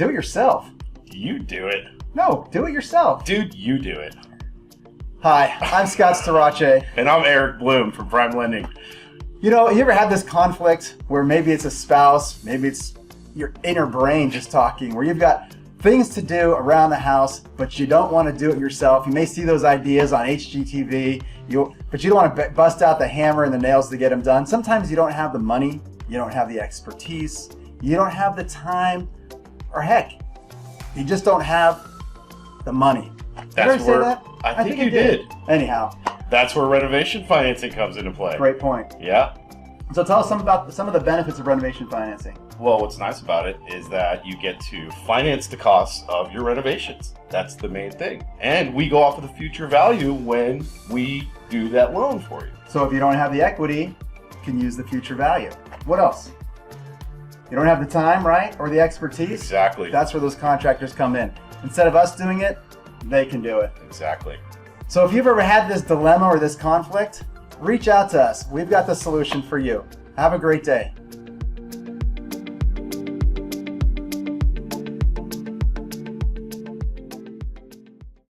Do it yourself. You do it. No, do it yourself. Dude, you do it. Hi, I'm Scott Storace. And I'm Eric Bloom from Prime Lending. You know, you ever had this conflict where maybe it's a spouse, maybe it's your inner brain just talking, where you've got things to do around the house, but you don't want to do it yourself. You may see those ideas on HGTV, but you don't want to bust out the hammer and the nails to get them done. Sometimes you don't have the money, you don't have the expertise, you don't have the time, or heck, you just don't have the money. That's say that? I think you did. Anyhow. That's where renovation financing comes into play. Great point. Yeah. So tell us about some of the benefits of renovation financing. Well, what's nice about it is that you get to finance the costs of your renovations. That's the main thing. And we go off of the future value when we do that loan for you. So if you don't have the equity, you can use the future value. What else? You don't have the time, right? Or the expertise? Exactly. That's where those contractors come in. Instead of us doing it, they can do it. Exactly. So if you've ever had this dilemma or this conflict, reach out to us. We've got the solution for you. Have a great day.